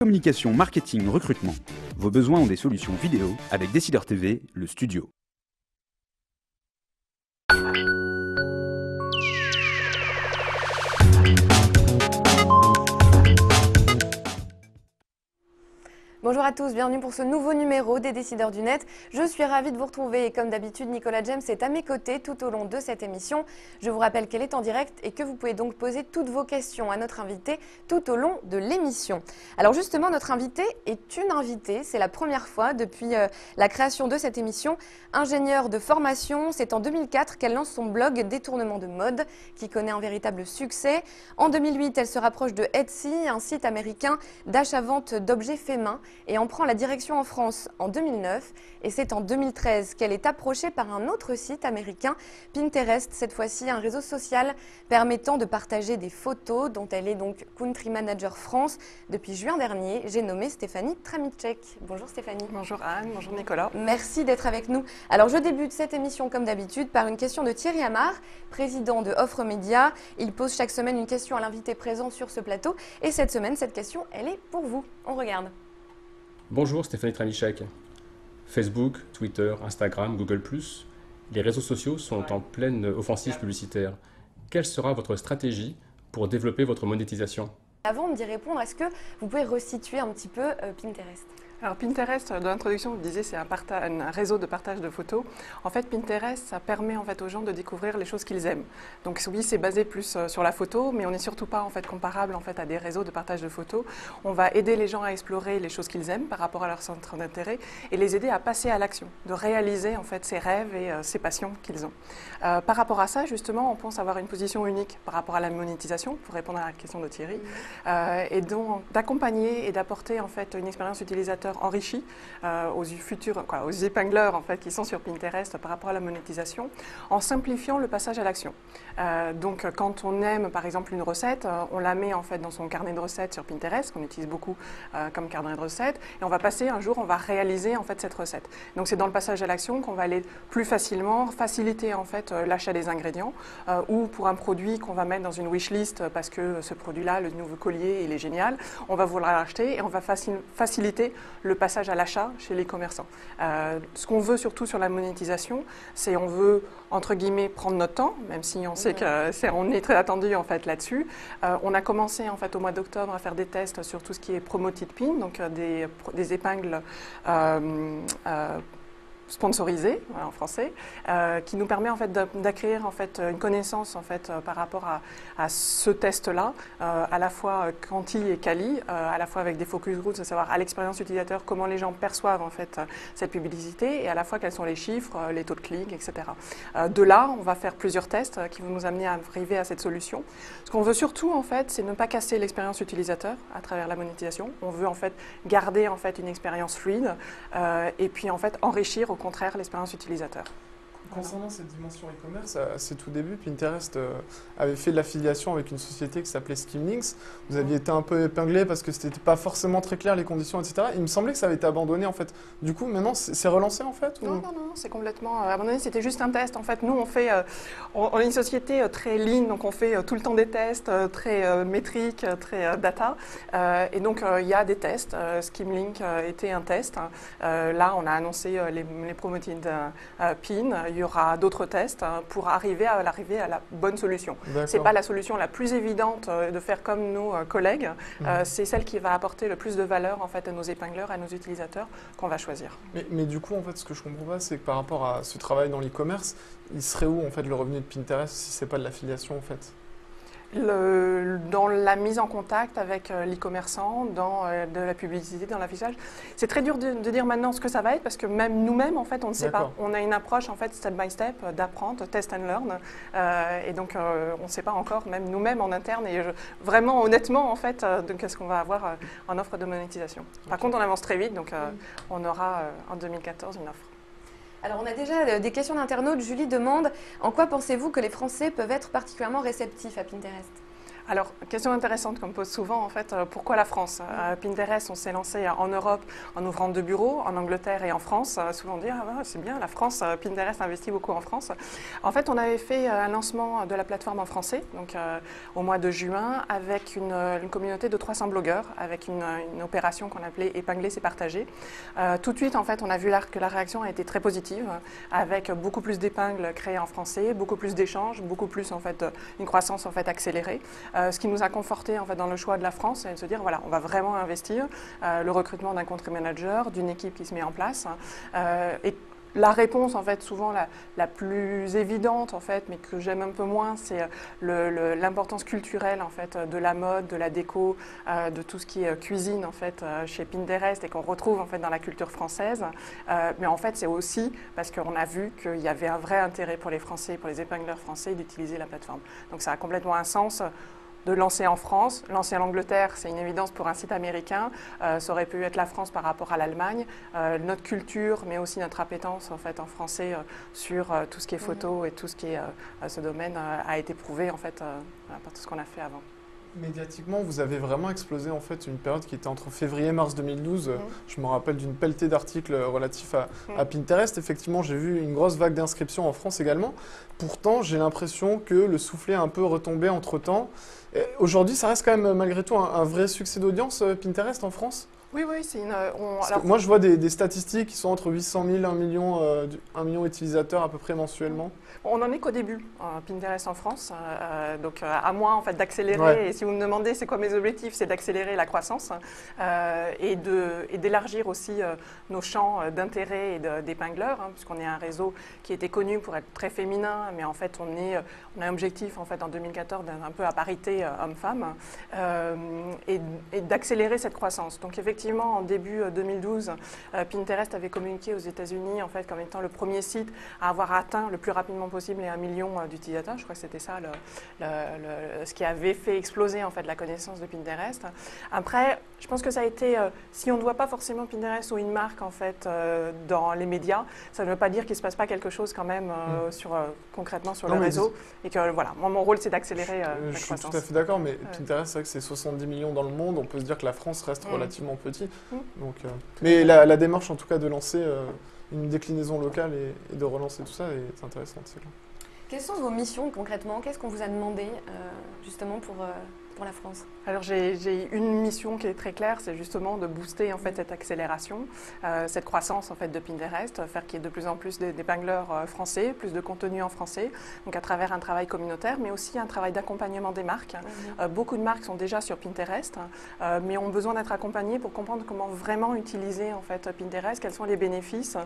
Communication, marketing, recrutement. Vos besoins ont des solutions vidéo avec Décideur TV, le studio. Bonjour à tous, bienvenue pour ce nouveau numéro des Décideurs du Net. Je suis ravie de vous retrouver et comme d'habitude, Nicolas James est à mes côtés tout au long de cette émission. Je vous rappelle qu'elle est en direct et que vous pouvez donc poser toutes vos questions à notre invité tout au long de l'émission. Alors justement, notre invité est une invitée, c'est la première fois depuis la création de cette émission. Ingénieure de formation, c'est en 2004 qu'elle lance son blog Détournement de mode qui connaît un véritable succès. En 2008, elle se rapproche de Etsy, un site américain d'achat-vente d'objets faits main, et en prend la direction en France en 2009. Et c'est en 2013 qu'elle est approchée par un autre site américain, Pinterest, cette fois-ci un réseau social permettant de partager des photos, dont elle est donc Country Manager France. Depuis juin dernier, j'ai nommé Stéphanie Tramitchek. Bonjour Stéphanie. Bonjour Anne, bonjour Nicolas. Merci d'être avec nous. Alors je débute cette émission comme d'habitude par une question de Thierry Amar, président de Offre Média. Il pose chaque semaine une question à l'invité présent sur ce plateau. Et cette semaine, cette question, elle est pour vous. On regarde. Bonjour Stéphanie Tramitchek. Facebook, Twitter, Instagram, Google+, les réseaux sociaux sont en pleine offensive publicitaire. Quelle sera votre stratégie pour développer votre monétisation? Avant d'y répondre, est-ce que vous pouvez resituer un petit peu Pinterest ? Alors Pinterest, dans l'introduction, vous disiez c'est un réseau de partage de photos. En fait, Pinterest, ça permet en fait aux gens de découvrir les choses qu'ils aiment. Donc oui, c'est basé plus sur la photo, mais on n'est surtout pas en fait comparable en fait à des réseaux de partage de photos. On va aider les gens à explorer les choses qu'ils aiment par rapport à leur centre d'intérêt et les aider à passer à l'action, de réaliser en fait ces rêves et ces passions qu'ils ont. Par rapport à ça, justement, on pense avoir une position unique par rapport à la monétisation, pour répondre à la question de Thierry, et donc d'accompagner et d'apporter en fait une expérience utilisateur enrichi aux épingleurs en fait, qui sont sur Pinterest par rapport à la monétisation, en simplifiant le passage à l'action. Donc quand on aime par exemple une recette, on la met en fait dans son carnet de recettes sur Pinterest, qu'on utilise beaucoup comme carnet de recettes, et on va passer un jour, on va réaliser en fait cette recette. Donc c'est dans le passage à l'action qu'on va aller plus facilement faciliter en fait l'achat des ingrédients, ou pour un produit qu'on va mettre dans une wishlist parce que ce produit-là, le nouveau collier, il est génial, on va vouloir l'acheter et on va faciliter le passage à l'achat chez les commerçants. Ce qu'on veut surtout sur la monétisation, c'est on veut, entre guillemets, prendre notre temps, même si on sait qu'on est très attendu en fait là-dessus. On a commencé en fait au mois d'octobre à faire des tests sur tout ce qui est promoted pin, donc des épingles sponsorisé en français, qui nous permet en fait d'acquérir en fait une connaissance en fait par rapport à ce test-là, à la fois quanti et quali, à la fois avec des focus groups, à savoir à l'expérience utilisateur comment les gens perçoivent en fait cette publicité et à la fois quels sont les chiffres, les taux de clics, etc. De là, on va faire plusieurs tests qui vont nous amener à arriver à cette solution. Ce qu'on veut surtout en fait, c'est ne pas casser l'expérience utilisateur à travers la monétisation. On veut en fait garder en fait une expérience fluide et puis en fait enrichir au contraire l'expérience utilisateur. Concernant cette dimension e-commerce, à ses tout débuts, Pinterest avait fait de l'affiliation avec une société qui s'appelait Skimlinks. Vous aviez été un peu épinglé parce que ce n'était pas forcément très clair les conditions, etc. Il me semblait que ça avait été abandonné en fait. Du coup, maintenant, c'est relancé en fait ou... Non, c'est complètement abandonné. C'était juste un test. En fait, nous, on est une société très lean, donc on fait tout le temps des tests, très métriques, très data. Et donc, il y a des tests. Skimlink était un test. Là, on a annoncé les promoted pins. Il y aura d'autres tests pour arriver à la bonne solution. Ce n'est pas la solution la plus évidente de faire comme nos collègues. C'est celle qui va apporter le plus de valeur en fait, à nos épingleurs, à nos utilisateurs qu'on va choisir. Mais du coup, en fait, ce que je ne comprends pas, c'est que par rapport à ce travail dans l'e-commerce, il serait où en fait, le revenu de Pinterest si ce n'est pas de l'affiliation en fait? Dans la mise en contact avec l'e-commerçant, dans de la publicité, dans l'affichage. C'est très dur de dire maintenant ce que ça va être parce que même nous-mêmes, en fait, on ne sait pas. On a une approche, en fait, step by step, d'apprendre, test and learn. Et donc, on ne sait pas encore, même nous-mêmes en interne. Et vraiment, honnêtement, en fait, qu'est-ce qu'on va avoir en offre de monétisation. Par contre, on avance très vite, donc on aura en 2014 une offre. Alors on a déjà des questions d'internautes. Julie demande « En quoi pensez-vous que les Français peuvent être particulièrement réceptifs à Pinterest ?» Alors, question intéressante qu'on me pose souvent, en fait, pourquoi la France? Pinterest, on s'est lancé en Europe en ouvrant 2 bureaux, en Angleterre et en France. Souvent on dit, ah ouais, c'est bien, la France, Pinterest investit beaucoup en France. En fait, on avait fait un lancement de la plateforme en français, donc au mois de juin, avec une communauté de 300 blogueurs, avec une opération qu'on appelait Épingler, c'est partager. Tout de suite, en fait, on a vu que la réaction a été très positive, avec beaucoup plus d'épingles créées en français, beaucoup plus d'échanges, beaucoup plus, en fait, une croissance, en fait, accélérée. Ce qui nous a conforté en fait, dans le choix de la France, et de se dire voilà, on va vraiment investir le recrutement d'un country manager, d'une équipe qui se met en place. Et la réponse, en fait, souvent la plus évidente, en fait, mais que j'aime un peu moins, c'est l'importance culturelle, en fait, de la mode, de la déco, de tout ce qui est cuisine, en fait, chez Pinterest et qu'on retrouve, en fait, dans la culture française. Mais en fait, c'est aussi parce qu'on a vu qu'il y avait un vrai intérêt pour les Français, pour les épingleurs français, d'utiliser la plateforme. Donc, ça a complètement un sens de lancer en France. Lancer en Angleterre, c'est une évidence pour un site américain. Ça aurait pu être la France par rapport à l'Allemagne. Notre culture, mais aussi notre appétence en fait en français sur tout ce qui est photo et tout ce qui est ce domaine a été prouvé en fait par tout ce qu'on a fait avant. Médiatiquement, vous avez vraiment explosé en fait une période qui était entre février et mars 2012. Je me rappelle d'une pelletée d'articles relatifs à Pinterest. Effectivement, j'ai vu une grosse vague d'inscriptions en France également. Pourtant, j'ai l'impression que le soufflet a un peu retombé entre-temps. Aujourd'hui, ça reste quand même malgré tout un vrai succès d'audience Pinterest en France? Oui, c'est une. Moi, je vois des statistiques qui sont entre 800 000 1 million d'utilisateurs à peu près mensuellement. On n'en est qu'au début, Pinterest en France. Donc, à moi en fait, d'accélérer. Ouais. Et si vous me demandez c'est quoi mes objectifs, c'est d'accélérer la croissance et d'élargir aussi nos champs d'intérêt et d'épingleurs, puisqu'on est un réseau qui était connu pour être très féminin, mais en fait, on a un objectif en fait en 2014 d'un peu à parité homme-femme et d'accélérer cette croissance. Donc, effectivement, en début 2012, Pinterest avait communiqué aux États-Unis en fait comme étant le premier site à avoir atteint le plus rapidement possible les 1 million d'utilisateurs. Je crois que c'était ça ce qui avait fait exploser en fait la connaissance de Pinterest. Après, je pense que ça a été, si on ne voit pas forcément Pinterest ou une marque en fait dans les médias, ça ne veut pas dire qu'il ne se passe pas quelque chose quand même concrètement sur le réseau. Et que voilà, moi mon rôle c'est d'accélérer la croissance. Je suis tout à fait d'accord, mais Pinterest, c'est vrai que c'est 70 millions dans le monde. On peut se dire que la France reste relativement petit. Donc, mais la démarche en tout cas de lancer une déclinaison locale et de relancer tout ça est intéressante. Quelles sont vos missions concrètement? Qu'est-ce qu'on vous a demandé justement pour la France? Alors j'ai une mission qui est très claire, c'est justement de booster en fait cette accélération, cette croissance en fait de Pinterest, faire qu'il y ait de plus en plus d'épingleurs français, plus de contenu en français, donc à travers un travail communautaire, mais aussi un travail d'accompagnement des marques. Beaucoup de marques sont déjà sur Pinterest, mais ont besoin d'être accompagnées pour comprendre comment vraiment utiliser en fait Pinterest, quels sont les bénéfices,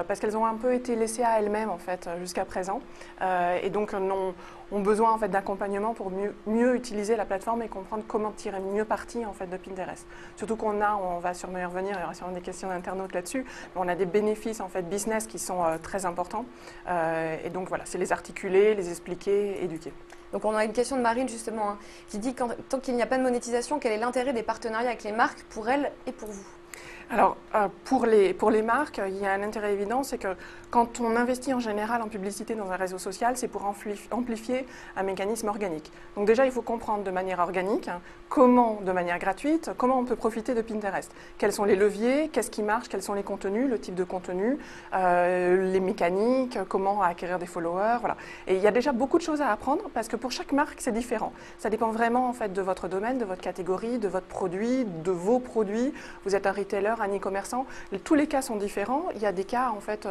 parce qu'elles ont un peu été laissées à elles-mêmes en fait jusqu'à présent, et donc ont besoin en fait d'accompagnement pour mieux utiliser la plateforme et comprendre comment tirer mieux parti en fait de Pinterest. Surtout on va sûrement y revenir, il y aura sûrement des questions d'internautes là-dessus, mais on a des bénéfices en fait business qui sont très importants. Et donc voilà, c'est les articuler, les expliquer, éduquer. Donc on a une question de Marine justement qui dit tant qu'il n'y a pas de monétisation, quel est l'intérêt des partenariats avec les marques pour elles et pour vous? Alors, pour les marques, il y a un intérêt évident, c'est que quand on investit en général en publicité dans un réseau social, c'est pour amplifier un mécanisme organique. Donc déjà, il faut comprendre de manière organique comment, de manière gratuite, comment on peut profiter de Pinterest. Quels sont les leviers, qu'est-ce qui marche, quels sont les contenus, le type de contenu, les mécaniques, comment acquérir des followers, voilà. Et il y a déjà beaucoup de choses à apprendre parce que pour chaque marque, c'est différent. Ça dépend vraiment en fait de votre domaine, de votre catégorie, de votre produit, de vos produits. Vous êtes un retailer, un e-commerçant, tous les cas sont différents. Il y a des cas, en fait,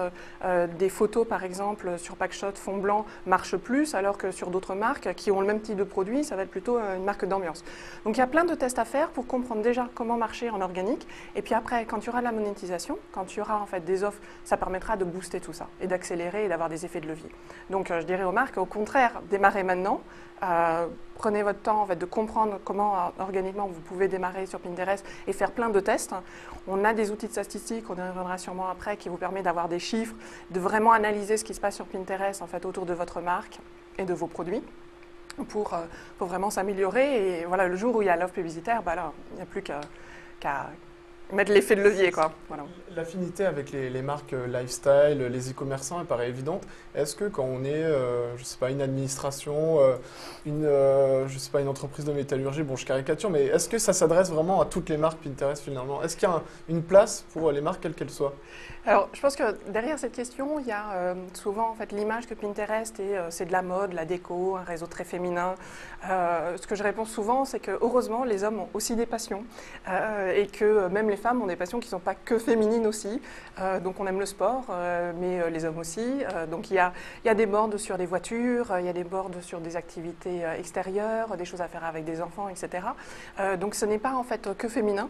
des photos, par exemple, sur Packshot, fond blanc, marchent plus, alors que sur d'autres marques qui ont le même type de produit, ça va être plutôt une marque d'ambiance. Donc, il y a plein de tests à faire pour comprendre déjà comment marcher en organique. Et puis après, quand il y aura de la monétisation, quand il y aura en fait des offres, ça permettra de booster tout ça et d'accélérer et d'avoir des effets de levier. Donc, je dirais aux marques, au contraire, démarrez maintenant. Prenez votre temps en fait, de comprendre comment organiquement vous pouvez démarrer sur Pinterest et faire plein de tests. On a des outils de statistiques, on y reviendra sûrement après, qui vous permet d'avoir des chiffres, de vraiment analyser ce qui se passe sur Pinterest en fait, autour de votre marque et de vos produits pour vraiment s'améliorer. Et voilà, le jour où il y a l'offre publicitaire, bah là, il n'y a plus qu'à mettre l'effet de levier, quoi. Voilà. L'affinité avec les marques lifestyle, les e-commerçants, elle paraît évidente. Est-ce que quand on est, je sais pas, une administration, je sais pas, une entreprise de métallurgie, bon, je caricature, mais est-ce que ça s'adresse vraiment à toutes les marques Pinterest finalement? Est-ce qu'il y a une place pour les marques quelles qu'elles soient? Alors, je pense que derrière cette question, il y a souvent en fait l'image que Pinterest c'est de la mode, la déco, un réseau très féminin. Ce que je réponds souvent, c'est que heureusement, les hommes ont aussi des passions et que même les femmes ont des passions qui ne sont pas que féminines aussi. Donc, on aime le sport, mais les hommes aussi. Donc, il y a des boards sur des voitures, il y a des boards sur des activités extérieures, des choses à faire avec des enfants, etc. Donc, ce n'est pas en fait que féminin.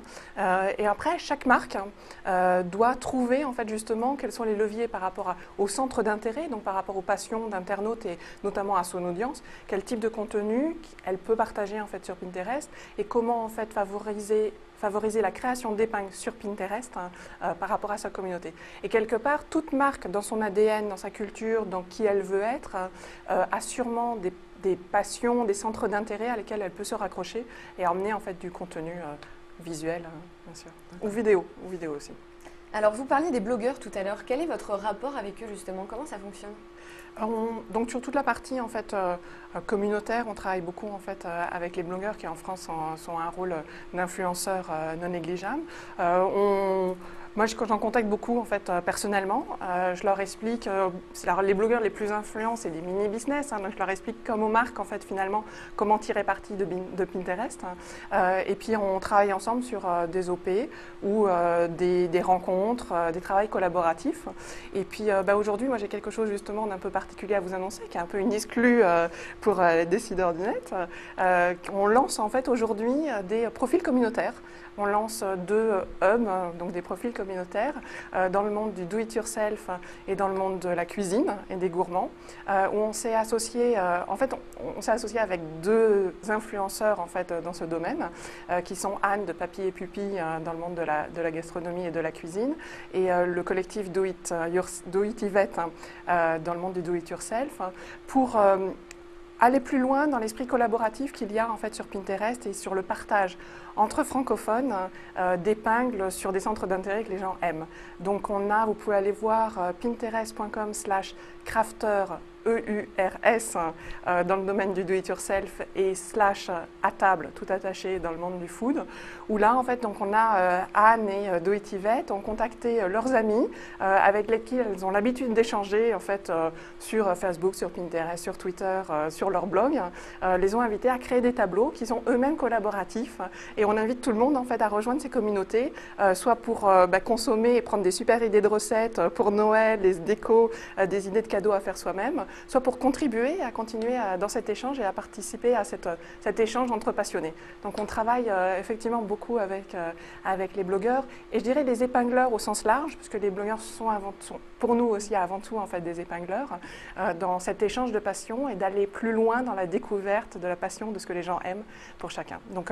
Et après, chaque marque doit trouver en fait justement quels sont les leviers par rapport au centre d'intérêt, donc par rapport aux passions d'internautes et notamment à son audience, quel type de contenu elle peut partager en fait sur Pinterest et comment en fait favoriser la création d'épingles sur Pinterest par rapport à sa communauté. Et quelque part, toute marque dans son ADN, dans sa culture, dans qui elle veut être, a sûrement des passions, des centres d'intérêt à lesquels elle peut se raccrocher et emmener en fait du contenu visuel, bien sûr, ou vidéo aussi. Alors, vous parliez des blogueurs tout à l'heure. Quel est votre rapport avec eux, justement? Comment ça fonctionne? Donc, sur toute la partie en fait, communautaire, on travaille beaucoup en fait, avec les blogueurs qui, en France, sont un rôle d'influenceurs non négligeable. Moi, quand j'en contacte beaucoup en fait, personnellement, je leur explique, les blogueurs les plus influents, c'est des mini-business, donc je leur explique comme aux marques, en fait, finalement, comment tirer parti de Pinterest. Et puis, on travaille ensemble sur des OP ou des rencontres, des travails collaboratifs. Et puis, aujourd'hui, moi, j'ai quelque chose justement d'un peu particulier à vous annoncer, qui est un peu une exclue pour les décideurs du net. On lance en fait aujourd'hui des profils communautaires. On lance 2 hubs, donc des profils communautaires, dans le monde du do-it-yourself et dans le monde de la cuisine et des gourmands, où on s'est associé, on s'est associé avec 2 influenceurs en fait, dans ce domaine, qui sont Anne de Papy et Pupi dans le monde de la gastronomie et de la cuisine, et le collectif Do It Yvette dans le monde du do-it-yourself, pour aller plus loin dans l'esprit collaboratif qu'il y a en fait sur Pinterest et sur le partage entre francophones d'épingles sur des centres d'intérêt que les gens aiment. Donc vous pouvez aller voir pinterest.com/crafter EURS dans le domaine du do-it-yourself et / à table, tout attaché dans le monde du food, où là en fait donc on a Anne et Do It Yvette ont contacté leurs amis avec lesquels elles ont l'habitude d'échanger en fait sur Facebook, sur Pinterest, sur Twitter, sur leur blog, les ont invités à créer des tableaux qui sont eux-mêmes collaboratifs et on invite tout le monde en fait à rejoindre ces communautés, soit pour consommer et prendre des super idées de recettes pour Noël, des décos, des idées de cadeaux à faire soi-même, soit pour contribuer à continuer dans cet échange et à participer à cet échange entre passionnés. Donc on travaille effectivement beaucoup avec les blogueurs et je dirais les épingleurs au sens large, puisque les blogueurs sont pour nous aussi avant tout en fait des épingleurs, dans cet échange de passion et d'aller plus loin dans la découverte de la passion de ce que les gens aiment pour chacun. Donc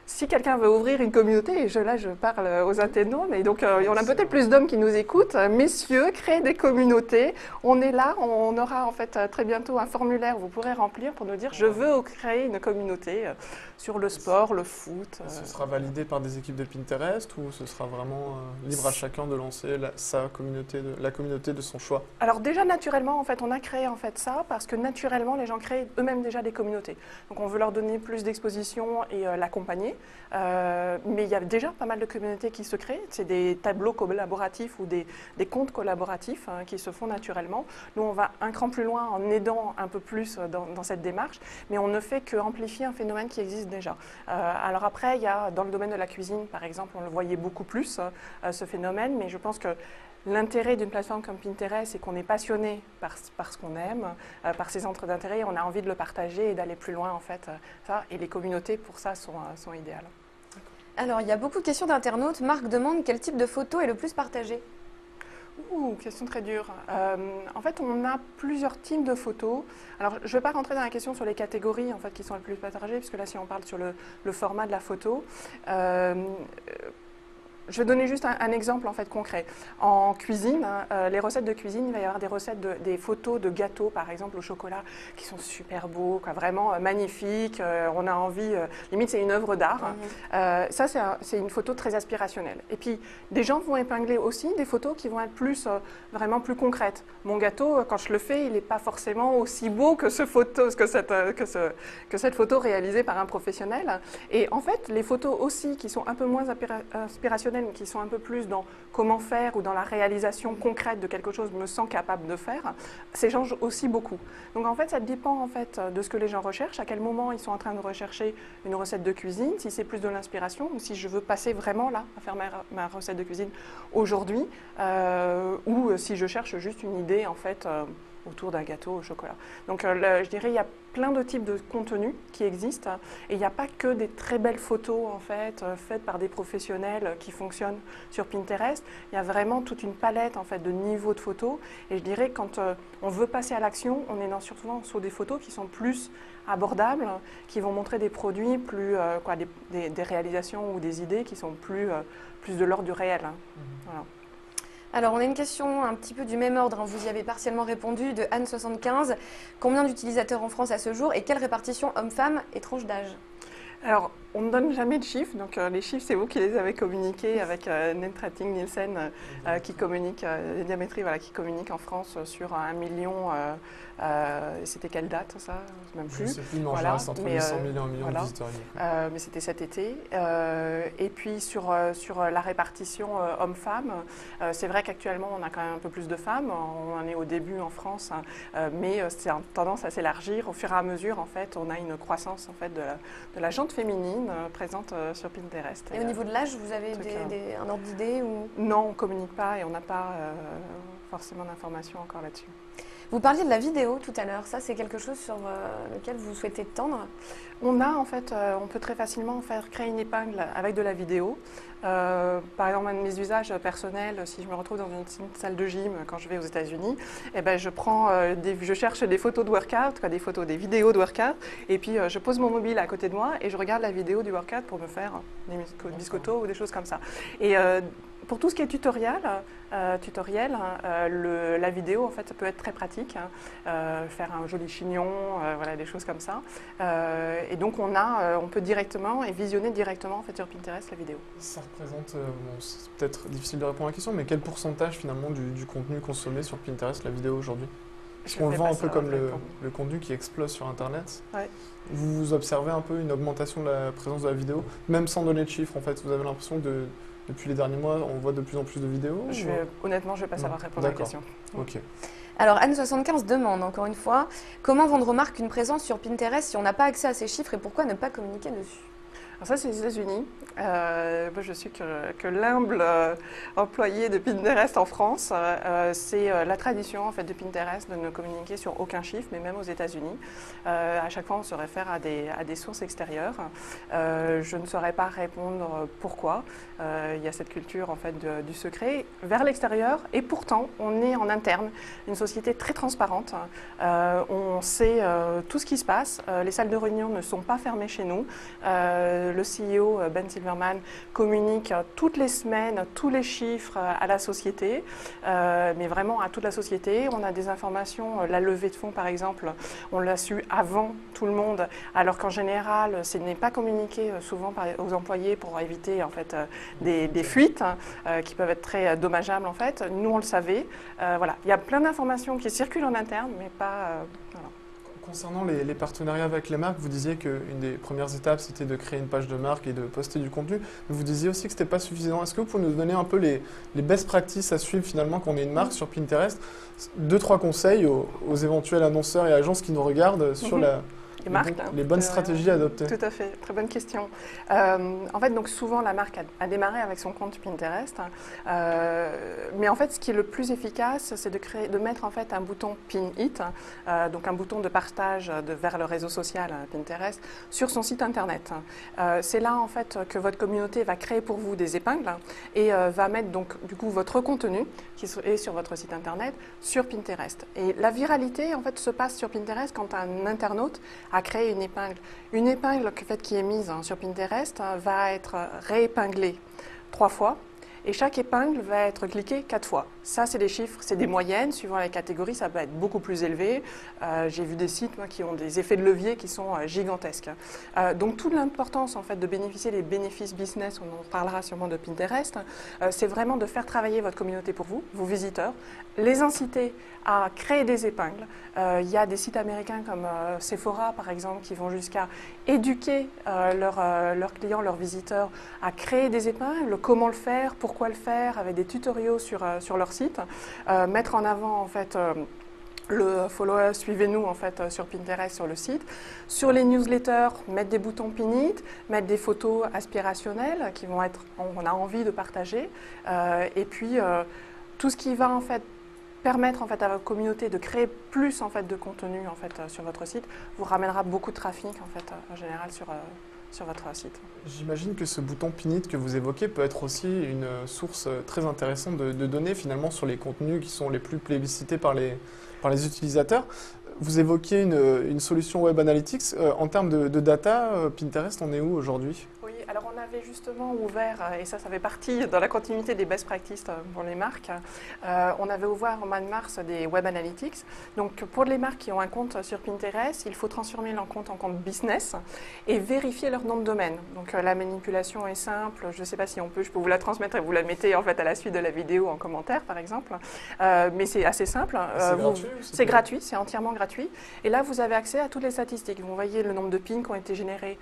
si quelqu'un veut ouvrir une communauté, et là je parle aux internautes, et donc on a peut-être plus d'hommes qui nous écoutent, messieurs, créez des communautés, on est là, on aura en fait très bientôt un formulaire où vous pourrez remplir pour nous dire je veux créer une communauté sur le sport, le foot. Ce sera validé par des équipes de Pinterest ou ce sera vraiment libre à chacun de lancer la communauté de son choix? Alors déjà naturellement en fait on a créé en fait ça parce que naturellement les gens créent eux-mêmes déjà des communautés. Donc on veut leur donner plus d'exposition et l'accompagner. Mais il y a déjà pas mal de communautés qui se créent. C'est des tableaux collaboratifs ou des comptes collaboratifs qui se font naturellement. Nous, on va un cran plus loin en aidant un peu plus dans cette démarche, mais on ne fait qu'amplifier un phénomène qui existe déjà. Alors après, il y a dans le domaine de la cuisine, par exemple, on le voyait beaucoup plus, ce phénomène, mais je pense que l'intérêt d'une plateforme comme Pinterest, c'est qu'on est passionné par ce qu'on aime, par ses centres d'intérêt, on a envie de le partager et d'aller plus loin en fait. Et les communautés pour ça sont idéales. Alors, il y a beaucoup de questions d'internautes. Marc demande quel type de photo est le plus partagé? Question très dure. En fait, on a plusieurs types de photos. Alors, je ne vais pas rentrer dans la question sur les catégories en fait, qui sont les plus partagées, puisque là, si on parle sur le format de la photo, je vais donner juste un exemple en fait concret. En cuisine, les recettes de cuisine, il va y avoir des recettes, des photos de gâteaux par exemple au chocolat qui sont super beaux, quoi, vraiment magnifiques. On a envie, limite c'est une œuvre d'art. Ça c'est une photo très aspirationnelle. Et puis des gens vont épingler aussi des photos qui vont être plus vraiment plus concrètes. Mon gâteau, quand je le fais, il n'est pas forcément aussi beau que cette photo réalisée par un professionnel. Et en fait, les photos aussi qui sont un peu moins aspirationnelles, qui sont un peu plus dans comment faire ou dans la réalisation concrète de quelque chose, me sens capable de faire, s'échangent aussi beaucoup. Donc en fait, ça dépend en fait de ce que les gens recherchent, à quel moment ils sont en train de rechercher une recette de cuisine, si c'est plus de l'inspiration ou si je veux passer vraiment là à faire ma recette de cuisine aujourd'hui, ou si je cherche juste une idée en fait autour d'un gâteau au chocolat. Donc je dirais il y a plein de types de contenus qui existent et il n'y a pas que des très belles photos en fait faites par des professionnels qui fonctionnent sur Pinterest. Il y a vraiment toute une palette en fait de niveaux de photos et je dirais quand on veut passer à l'action, on est souvent sur des photos qui sont plus abordables, qui vont montrer des produits plus des réalisations ou des idées qui sont plus de l'ordre du réel. Voilà. Alors, on a une question un petit peu du même ordre, vous y avez partiellement répondu, de Anne75. Combien d'utilisateurs en France à ce jour et quelle répartition hommes-femmes et tranche d'âge? Alors, on ne donne jamais de chiffres, donc les chiffres, c'est vous qui les avez communiqués avec Netrating Nielsen, qui communique, les diamétries, voilà, qui communique en France sur 1 million. C'était quelle date, ça? Même plus. Je ne sais plus, mais en voilà. général, c'est entre 800 000 et 1 million voilà. de visiteurs uniques. Mais c'était cet été. Et puis, sur la répartition hommes-femmes, c'est vrai qu'actuellement, on a quand même un peu plus de femmes. On en est au début en France, mais c'est en tendance à s'élargir. Au fur et à mesure, en fait, on a une croissance en fait, de la gente féminine présente sur Pinterest. Et au niveau de l'âge, vous avez un ordre d'idée ou... Non, on ne communique pas et on n'a pas forcément d'informations encore là-dessus. Vous parliez de la vidéo tout à l'heure, ça c'est quelque chose sur lequel vous souhaitez tendre? On a en fait, on peut très facilement créer une épingle avec de la vidéo. Par exemple, un de mes usages personnels, si je me retrouve dans une salle de gym quand je vais aux États-Unis, eh ben, je cherche des photos de workout, des vidéos de workout, et puis je pose mon mobile à côté de moi et je regarde la vidéo du workout pour me faire des biscottos ou des choses comme ça. Et pour tout ce qui est tutoriel, la vidéo en fait ça peut être très pratique, faire un joli chignon, voilà, des choses comme ça. Et donc on peut directement et visionner directement en fait sur Pinterest la vidéo. Ça représente, c'est peut-être difficile de répondre à la question, mais quel pourcentage finalement du contenu consommé sur Pinterest, la vidéo aujourd'hui? Parce qu'on le vend un peu comme le contenu qui explose sur Internet. Ouais. Vous observez un peu une augmentation de la présence de la vidéo, même sans donner de chiffres en fait. Vous avez l'impression que depuis les derniers mois, on voit de plus en plus de vidéos? Honnêtement, je ne vais pas savoir répondre à la question. Ok. Alors Anne75 demande encore une fois, comment vendre aux marques une présence sur Pinterest si on n'a pas accès à ces chiffres et pourquoi ne pas communiquer dessus? Alors ça, c'est les États-Unis. Moi, je suis que l'humble employé de Pinterest en France. C'est la tradition en fait, de Pinterest de ne communiquer sur aucun chiffre, mais même aux États-Unis. À chaque fois, on se réfère à des sources extérieures. Je ne saurais pas répondre pourquoi. Il y a cette culture en fait, du secret vers l'extérieur. Et pourtant, on est en interne, une société très transparente. On sait tout ce qui se passe. Les salles de réunion ne sont pas fermées chez nous. Le CEO, Ben Silverman, communique toutes les semaines, tous les chiffres à la société, mais vraiment à toute la société. On a des informations, la levée de fonds par exemple, on l'a su avant tout le monde, alors qu'en général, ce n'est pas communiqué souvent aux employés pour éviter en fait, des fuites qui peuvent être très dommageables en fait. Nous, on le savait. Voilà. Il y a plein d'informations qui circulent en interne, mais pas... voilà. Concernant les partenariats avec les marques, vous disiez qu'une des premières étapes, c'était de créer une page de marque et de poster du contenu. Mais vous disiez aussi que ce n'était pas suffisant. Est-ce que vous pouvez nous donner un peu les best practices à suivre finalement quand on est une marque sur Pinterest? 2-3 conseils aux éventuels annonceurs et agences qui nous regardent sur les bonnes stratégies à adopter. Tout à fait, très bonne question. En fait, donc souvent la marque a démarré avec son compte Pinterest, mais en fait, ce qui est le plus efficace, c'est de mettre en fait un bouton Pin It, donc un bouton de partage vers le réseau social Pinterest sur son site internet. C'est là en fait que votre communauté va créer pour vous des épingles et va mettre donc du coup votre contenu qui est sur votre site internet sur Pinterest. Et la viralité en fait se passe sur Pinterest quand un internaute a créé une épingle. Une épingle qui est mise sur Pinterest va être réépinglée 3 fois et chaque épingle va être cliquée 4 fois. Ça, c'est des chiffres, c'est des moyennes. Suivant les catégories, ça peut être beaucoup plus élevé. J'ai vu des sites moi, qui ont des effets de levier qui sont gigantesques. Donc, toute l'importance en fait, de bénéficier des bénéfices business, on en parlera sûrement de Pinterest, c'est vraiment de faire travailler votre communauté pour vous, vos visiteurs, les inciter à créer des épingles. Il y a des sites américains comme Sephora, par exemple, qui vont jusqu'à éduquer leurs clients, leurs visiteurs, à créer des épingles, comment le faire, pourquoi le faire, avec des tutoriaux sur leur site, mettre en avant en fait le follower, suivez-nous en fait sur Pinterest, sur le site. Sur les newsletters, mettre des boutons pin it, mettre des photos aspirationnelles qui vont être, on a envie de partager, et puis tout ce qui va en fait permettre en fait à votre communauté de créer plus en fait de contenu en fait sur votre site vous ramènera beaucoup de trafic en fait en général sur votre site. J'imagine que ce bouton Pin It que vous évoquez peut être aussi une source très intéressante de données finalement sur les contenus qui sont les plus plébiscités par les utilisateurs. Vous évoquiez une solution Web Analytics. En termes de data, Pinterest, on est où aujourd'hui ? Oui, alors on avait justement ouvert, et ça fait partie dans la continuité des best practices pour les marques, on avait ouvert au mois de mars des Web Analytics. Donc pour les marques qui ont un compte sur Pinterest, il faut transformer leur compte en compte business et vérifier leur nom de domaine. Donc la manipulation est simple, je ne sais pas si je peux vous la transmettre et vous la mettez en fait à la suite de la vidéo en commentaire par exemple, mais c'est assez simple. C'est gratuit, c'est entièrement gratuit. Et là, vous avez accès à toutes les statistiques. Vous voyez le nombre de pins qui ont été générés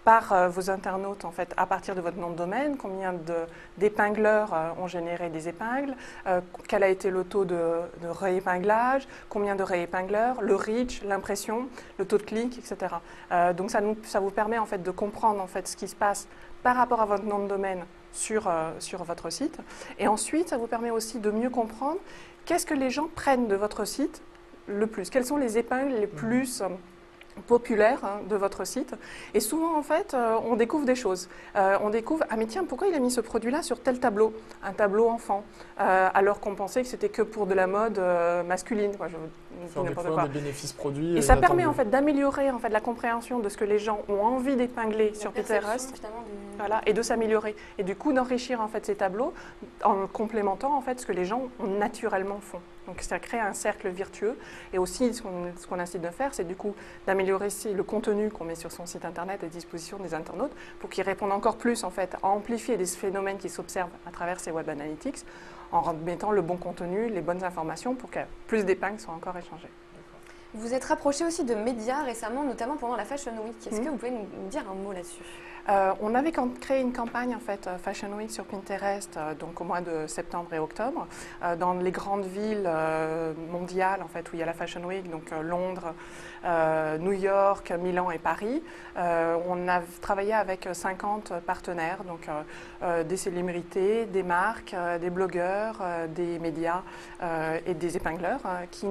par vos internautes en fait, à partir de votre nom de domaine, combien d'épingleurs ont généré des épingles, quel a été le taux de réépinglage, combien de réépingleurs, le reach, l'impression, le taux de clic, etc. Donc ça vous permet en fait, de comprendre en fait, ce qui se passe par rapport à votre nom de domaine sur votre site. Et ensuite, ça vous permet aussi de mieux comprendre qu'est-ce que les gens prennent de votre site le plus. Quelles sont les épingles les plus populaires de votre site. Et souvent, en fait, on découvre des choses. On découvre, ah mais tiens, pourquoi il a mis ce produit-là sur tel tableau, un tableau enfant, alors qu'on pensait que c'était que pour de la mode masculine. Quoi, des bénéfices produits. Et ça permet en fait d'améliorer en fait la compréhension de ce que les gens ont envie d'épingler sur Pinterest, voilà, et de s'améliorer. Et du coup d'enrichir en fait ces tableaux en complémentant en fait ce que les gens naturellement font. Donc ça crée un cercle vertueux. Et aussi ce qu'on incite de faire, c'est du coup d'améliorer le contenu qu'on met sur son site internet à disposition des internautes pour qu'ils répondent encore plus en fait à amplifier des phénomènes qui s'observent à travers ces Web Analytics en mettant le bon contenu, les bonnes informations pour que plus d'épingles soient encore échangées. Vous êtes rapproché aussi de médias récemment, notamment pendant la Fashion Week. Est-ce que vous pouvez nous dire un mot là-dessus ? On avait créé une campagne en fait Fashion Week sur Pinterest donc au mois de septembre et octobre dans les grandes villes mondiales en fait où il y a la Fashion Week, donc Londres, New York, Milan et Paris. On a travaillé avec 50 partenaires, donc des célébrités, des marques, des blogueurs, des médias et des épingleurs qui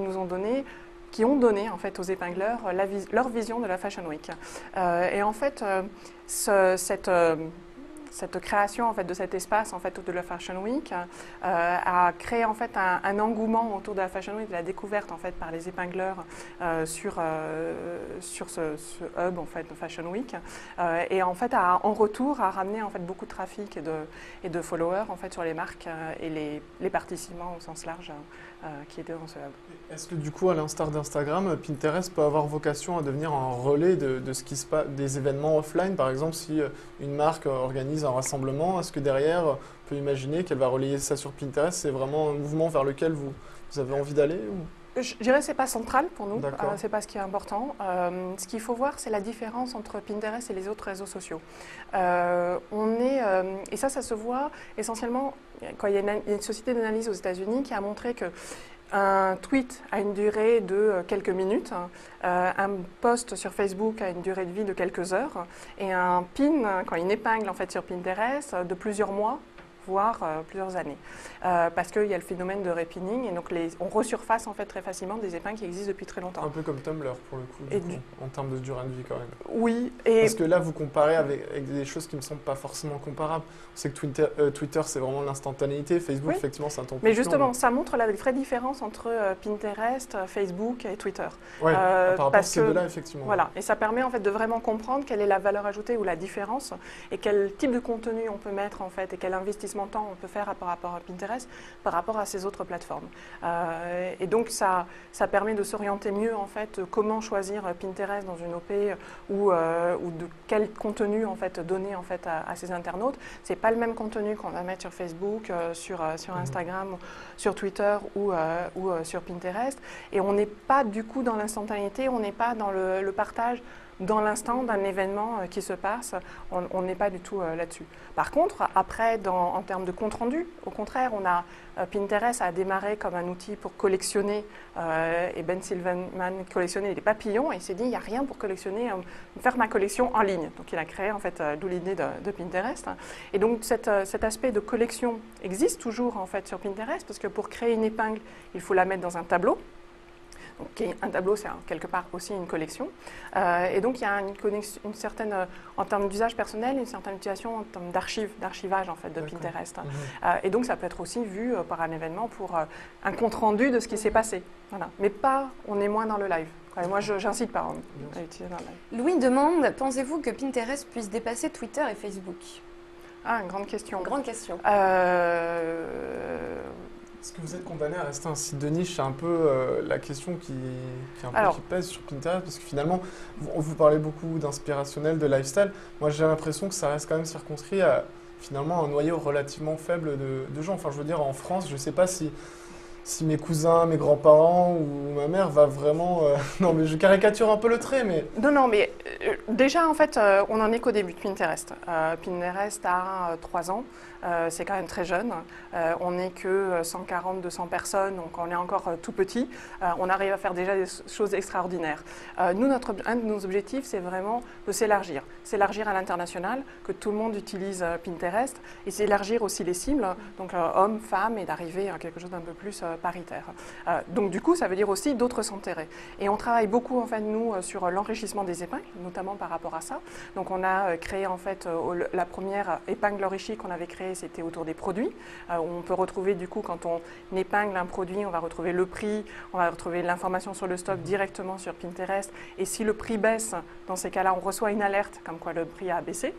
ont donné en fait aux épingleurs leur vision de la Fashion Week. Et en fait, cette création en fait, de cet espace en fait, autour de la Fashion Week a créé en fait, un engouement autour de la Fashion Week, de la découverte en fait, par les épingleurs sur ce hub en fait, de Fashion Week. Et en fait, en retour, a ramené en fait, beaucoup de trafic et de followers en fait, sur les marques et les participants au sens large qui étaient dans ce hub. Est-ce que du coup, à l'instar d'Instagram, Pinterest peut avoir vocation à devenir un relais de ce qui se passe, des événements offline? Par exemple, si une marque organise un rassemblement, est-ce que derrière, on peut imaginer qu'elle va relayer ça sur Pinterest? C'est vraiment un mouvement vers lequel vous avez envie d'aller ou... Je dirais que ce n'est pas central pour nous, ce n'est pas ce qui est important. Ce qu'il faut voir, c'est la différence entre Pinterest et les autres réseaux sociaux. Et ça se voit essentiellement quand il y a une société d'analyse aux États-Unis qui a montré que un tweet a une durée de quelques minutes, un post sur Facebook a une durée de vie de quelques heures, et un pin, quand une épingle en fait, sur Pinterest, de plusieurs mois, voire plusieurs années. Parce qu'il y a le phénomène de repinning, et donc on resurface en fait, très facilement des épingles qui existent depuis très longtemps. Un peu comme Tumblr pour le coup, en termes de durée de vie quand même. Oui. Parce que là, vous comparez avec des choses qui ne me semblent pas forcément comparables. On sait que Twitter, c'est vraiment l'instantanéité. Facebook, effectivement, c'est un temps plus Mais justement, ça montre la vraie différence entre Pinterest, Facebook et Twitter. Oui, par rapport à ces deux-là, effectivement. Voilà, et ça permet en fait, de vraiment comprendre quelle est la valeur ajoutée ou la différence, et quel type de contenu on peut mettre, en fait, et quel investissement d'investissement de temps on peut faire par rapport à Pinterest, par rapport à ces autres plateformes. Et donc ça permet de s'orienter mieux en fait comment choisir Pinterest dans une OP ou de quel contenu en fait donner en fait à ces internautes. C'est pas le même contenu qu'on va mettre sur Facebook, sur Instagram, sur Twitter ou sur Pinterest. Et on n'est pas du coup dans l'instantanéité, on n'est pas dans le partage dans l'instant d'un événement qui se passe, on n'est pas du tout là-dessus. Par contre, après, en termes de compte rendu, au contraire, Pinterest a démarré comme un outil pour collectionner, et Ben Silverman collectionnait des papillons, et il s'est dit, il n'y a rien pour collectionner, faire ma collection en ligne. Donc il a créé en fait d'où l'idée de Pinterest. Et donc cet aspect de collection existe toujours en fait sur Pinterest, parce que pour créer une épingle, il faut la mettre dans un tableau. Donc, un tableau, c'est quelque part aussi une collection. Et donc, il y a une certaine, en termes d'usage personnel, une certaine utilisation en termes d'archivage en fait, de Pinterest. Et donc, ça peut être aussi vu par un événement pour un compte-rendu de ce qui s'est passé. Voilà. Mais on est moins dans le live. Et moi, j'incite pas à utiliser dans le live. Louis demande, pensez-vous que Pinterest puisse dépasser Twitter et Facebook? Ah, une grande question. Une grande question. Est-ce que vous êtes condamné à rester un site de niche? C'est un peu la question qui pèse sur Pinterest, parce que finalement, vous parlez beaucoup d'inspirationnel, de lifestyle. Moi, j'ai l'impression que ça reste quand même circonscrit à finalement un noyau relativement faible de gens. Enfin, je veux dire, en France, je ne sais pas si mes cousins, mes grands-parents ou ma mère va vraiment... non, mais je caricature un peu le trait, mais... Non, mais déjà, en fait, on n'en est qu'au début de Pinterest. Pinterest a 3 ans. C'est quand même très jeune. On n'est que 140, 200 personnes, donc on est encore tout petit. On arrive à faire déjà des choses extraordinaires. Nous, un de nos objectifs, c'est vraiment de s'élargir. S'élargir à l'international, que tout le monde utilise Pinterest, et s'élargir aussi les cibles, donc hommes, femmes, et d'arriver à quelque chose d'un peu plus paritaire. Donc du coup, ça veut dire aussi d'autres s'enterrer. Et on travaille beaucoup, en fait, nous, sur l'enrichissement des épingles, notamment par rapport à ça. Donc on a créé, en fait, la première épingle enrichie qu'on avait créée, c'était autour des produits. On peut retrouver du coup, quand on épingle un produit, on va retrouver le prix, on va retrouver l'information sur le stock directement sur Pinterest. Et si le prix baisse, dans ces cas-là, on reçoit une alerte comme quoi le prix a baissé,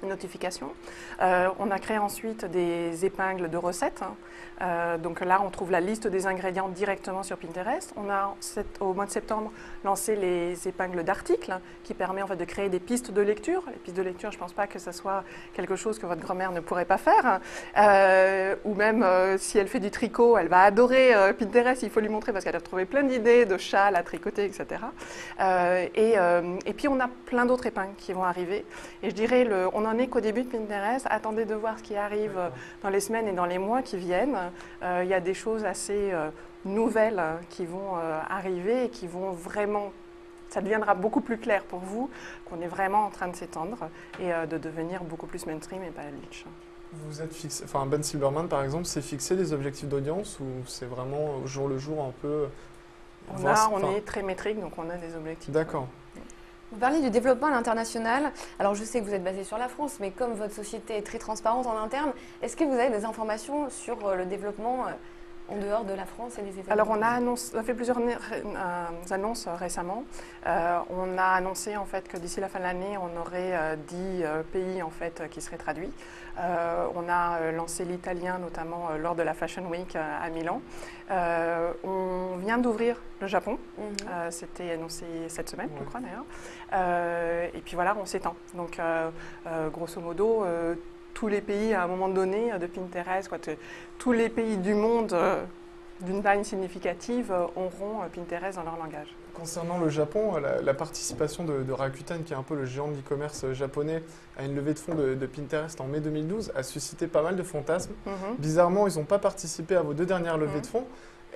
une notification. On a créé ensuite des épingles de recettes. Donc là, on trouve la liste des ingrédients directement sur Pinterest. On a, au mois de septembre, lancé les épingles d'articles qui permet en fait de créer des pistes de lecture. Les pistes de lecture, je ne pense pas que ce soit quelque chose que votre grand-mère ne pourrait pas faire. Ou même si elle fait du tricot, elle va adorer Pinterest. Il faut lui montrer parce qu'elle a trouvé plein d'idées de châles à tricoter, etc. Et puis, on a plein d'autres épingles qui vont arriver. Et je dirais, on n'en est qu'au début de Pinterest. Attendez de voir ce qui arrive dans les semaines et dans les mois qui viennent. Il y a des choses assez nouvelles qui vont arriver et qui vont vraiment, ça deviendra beaucoup plus clair pour vous qu'on est vraiment en train de s'étendre et de devenir beaucoup plus mainstream et pas niche. Vous êtes fixé, enfin Ben Silverman par exemple, c'est fixé des objectifs d'audience ou c'est vraiment au jour le jour un peu? On est très métrique, donc on a des objectifs. D'accord. Vous parlez du développement à l'international. Alors, je sais que vous êtes basé sur la France, mais comme votre société est très transparente en interne, est-ce que vous avez des informations sur le développement en dehors de la France et des États-Unis? Alors, on a fait plusieurs annonces récemment. On a annoncé en fait que d'ici la fin de l'année, on aurait 10 pays en fait qui seraient traduits. On a lancé l'italien notamment lors de la Fashion Week à Milan. On vient d'ouvrir le Japon. C'était annoncé cette semaine, je crois d'ailleurs. Et puis voilà, on s'étend. Donc, grosso modo, tous les pays à un moment donné de Pinterest, tous les pays du monde d'une taille significative auront Pinterest dans leur langage. Concernant le Japon, la participation de Rakuten, qui est un peu le géant de l'e-commerce japonais, à une levée de fonds de Pinterest en mai 2012, a suscité pas mal de fantasmes. Bizarrement, ils n'ont pas participé à vos 2 dernières levées de fonds.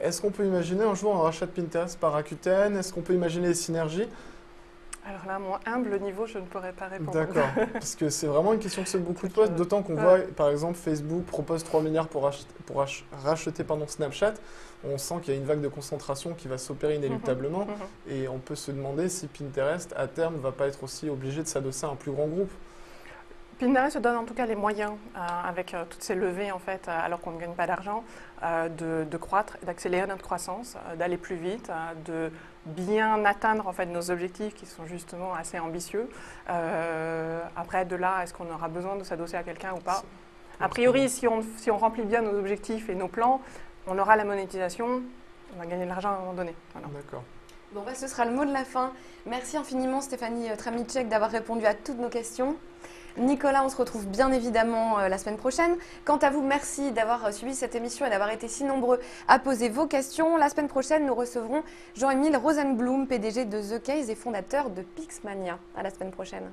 Est-ce qu'on peut imaginer un jour un rachat de Pinterest par Rakuten? Est-ce qu'on peut imaginer des synergies? Alors là, à mon humble niveau, je ne pourrais pas répondre. D'accord, parce que c'est vraiment une question que se beaucoup de posent, d'autant qu'on voit, par exemple, Facebook propose 3 milliards pour racheter Snapchat. On sent qu'il y a une vague de concentration qui va s'opérer inéluctablement, et on peut se demander si Pinterest, à terme, ne va pas être aussi obligé de s'adosser à un plus grand groupe. Pinterest se donne en tout cas les moyens, avec toutes ces levées, en fait, alors qu'on ne gagne pas d'argent, de croître, d'accélérer notre croissance, d'aller plus vite, de bien atteindre en fait, nos objectifs qui sont justement assez ambitieux. Après, de là, est-ce qu'on aura besoin de s'adosser à quelqu'un ou pas? A priori, si on remplit bien nos objectifs et nos plans, on aura la monétisation, on va gagner de l'argent à un moment donné. Voilà. D'accord. Bon, bah, ce sera le mot de la fin. Merci infiniment Stéphanie Tramicek d'avoir répondu à toutes nos questions. Nicolas, on se retrouve bien évidemment la semaine prochaine. Quant à vous, merci d'avoir suivi cette émission et d'avoir été si nombreux à poser vos questions. La semaine prochaine, nous recevrons Jean-Émile Rosenblum, PDG de The Case et fondateur de Pixmania. À la semaine prochaine.